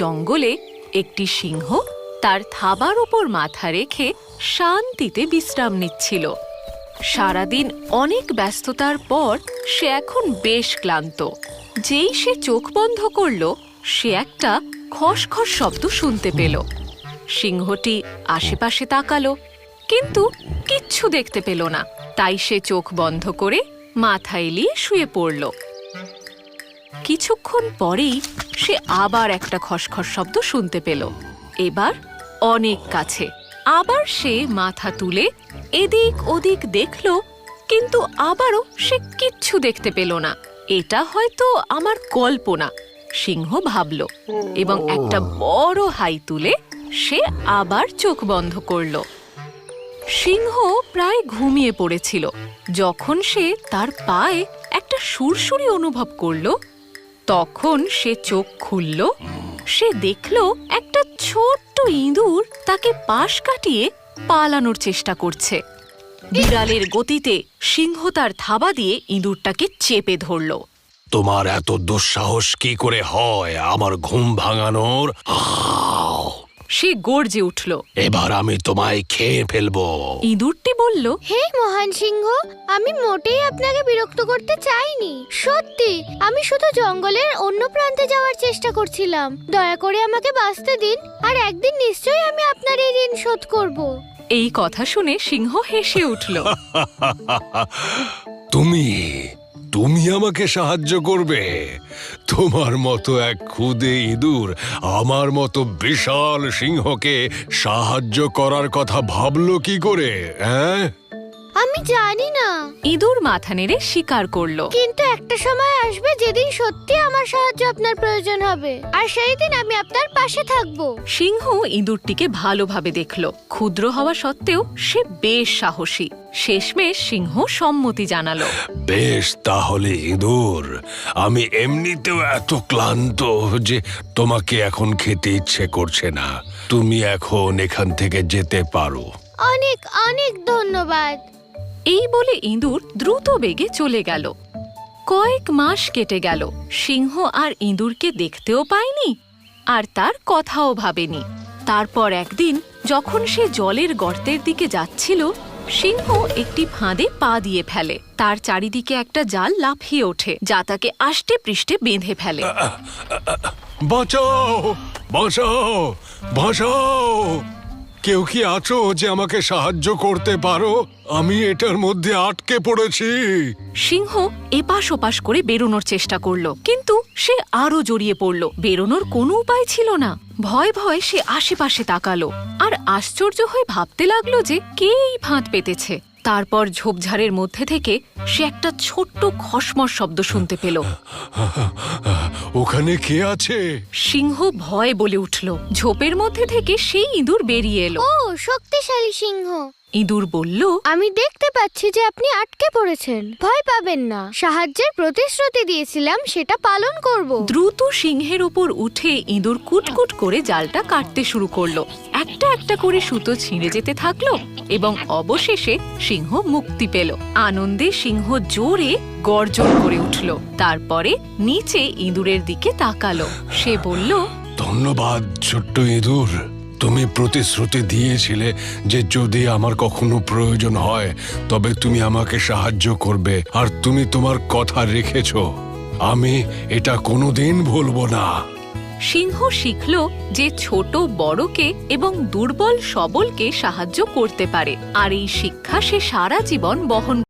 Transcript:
জঙ্গলে একটি সিংহ তার থাবার উপর মাথা রেখে শান্তিতে বিশ্রাম নিচ্ছিল। সারাদিন অনেক ব্যস্ততার পর সে এখন বেশ ক্লান্ত। যেই সে চোখ বন্ধ করল, সে একটা খসখস শব্দ শুনতে পেল। সিংহটি আশেপাশে তাকালো, কিন্তু কিচ্ছু দেখতে পেল না। তাই সে চোখ বন্ধ করে মাথা এলিয়ে শুয়ে পড়ল। কিছুক্ষণ পরেই সে আবার একটা খসখস শব্দ শুনতে পেল, এবার অনেক কাছে। আবার সে মাথা তুলে এদিক ওদিক দেখল, কিন্তু আবারও সে কিচ্ছু দেখতে পেল না। এটা হয়তো আমার কল্পনা, সিংহ ভাবল, এবং একটা বড় হাই তুলে সে আবার চোখ বন্ধ করল। সিংহ প্রায় ঘুমিয়ে পড়েছিল যখন সে তার পায়ে একটা সুরসুরি অনুভব করল। তখন সে চোখ খুলল। সে দেখল একটা ছোট্ট ইঁদুর তাকে পাশ কাটিয়ে পালানোর চেষ্টা করছে। বিড়ালের গতিতে সিংহ তার থাবা দিয়ে ইঁদুরটাকে চেপে ধরল। তোমার এত দুঃসাহস কি করে হয় আমার ঘুম ভাঙানোর? সে গর্জে উঠল, এবার আমি তোমায় খেয়ে ফেলবো। ইঁদুরটি বলল, হে মহান সিংহ, আমি মোটেই আপনাকে বিরক্ত করতে চাইনি। সত্যি, আমি শুধু জঙ্গলের অন্য প্রান্তে যাওয়ার চেষ্টা করছিলাম। দয়া করে আমাকে বাঁচতে দিন, আর একদিন নিশ্চয়ই আমি আপনার এই ঋণ শোধ করব। এই কথা শুনে সিংহ হেসে উঠল। তুমি আমাকে সাহায্য করবে? তোমার মতো এক ক্ষুদে ইঁদুর আমার মতো বিশাল সিংহকে সাহায্য করার কথা ভাবলো কি করে? আমি জানি না, ইঁদুর মাথা নেড়ে স্বীকার করল। কিন্তু একটা সময় আসবে যেদিন সত্যি আমার সাহায্য আপনার প্রয়োজন হবে, আর সেই দিন আমি আপনার পাশে থাকব। সিংহ ইঁদুরটিকে ভালোভাবে দেখল। ক্ষুদ্র হওয়া সত্ত্বেও সে বেশ সাহসী। শেষমেশ সিংহ সম্মতি জানালো। বেশ, তাহলে ইঁদুর, আমি এমনিতেও এত ক্লান্ত যে তোমাকে এখন খেতে ইচ্ছে করছে না। তুমি এখন এখান থেকে যেতে পারো। অনেক অনেক ধন্যবাদ। এই বলে ইঁদুর দ্রুত বেগে চলে গেল। কয়েক মাস কেটে গেল। সিংহ আর ইঁদুরকে দেখতেও পায়নি, আর তার কথাও ভাবেনি। তারপর একদিন যখন সে জলের গর্তের দিকে যাচ্ছিল, সিংহ একটি ফাঁদে পা দিয়ে ফেলে। তার চারিদিকে একটা জাল লাফিয়ে ওঠে, যা তাকে আষ্টে পৃষ্ঠে বেঁধে ফেলে। বাঁচাও, বাঁচাও, বাঁচাও! কেউ কি আছো যে আমাকে সাহায্য করতে পারো? আমি এটার মধ্যে আটকে পড়েছি। সিংহ এপাশ ওপাশ করে বেরোনোর চেষ্টা করলো, কিন্তু সে আরো জড়িয়ে পড়ল। বেরোনোর কোনো উপায় ছিল না। ভয় ভয় সে আশেপাশে তাকালো, আর আশ্চর্য হয়ে ভাবতে লাগলো যে কে এই ফাঁদ পেতেছে। তারপর ঝোপঝাড়ের মধ্যে থেকে সে একটা ছোট্ট খসমস শব্দ শুনতে পেল। ওখানে কে আছে? সিংহ ভয় বলে উঠল। ঝোপের মধ্যে থেকে সেই ইঁদুর বেরিয়ে এলো। ও শক্তিশালী সিংহ! ইঁদুর বলল, আমি দেখতে পাচ্ছি যে আপনি আটকে পড়েছেন। ভয় পাবেন না, সাহায্যের প্রতিশ্রুতি দিয়েছিলাম, সেটা পালন করব। দ্রুত সিংহের উপর উঠে ইঁদুর কুটকুট করে জালটা কাটতে শুরু করলো। একটা একটা করে সুতো ছিঁড়ে যেতে থাকলো, এবং অবশেষে সিংহ মুক্তি পেল। আনন্দে সিংহ জোরে গর্জন করে উঠল। তারপরে নিচে ইঁদুরের দিকে তাকালো। সে বলল, ধন্যবাদ ছোট্ট ইঁদুর। তুমি প্রতিশ্রুতি দিয়েছিলে যে যদি আমার কখনো প্রয়োজন হয় তবে তুমি আমাকে সাহায্য করবে, আর তুমি তোমার কথা রেখেছো। আমি এটা কোনোদিন ভুলবো না। সিংহ শিখল যে ছোট বড়কে এবং দুর্বল সবলকে সাহায্য করতে পারে, আর এই শিক্ষা সে সারা জীবন বহন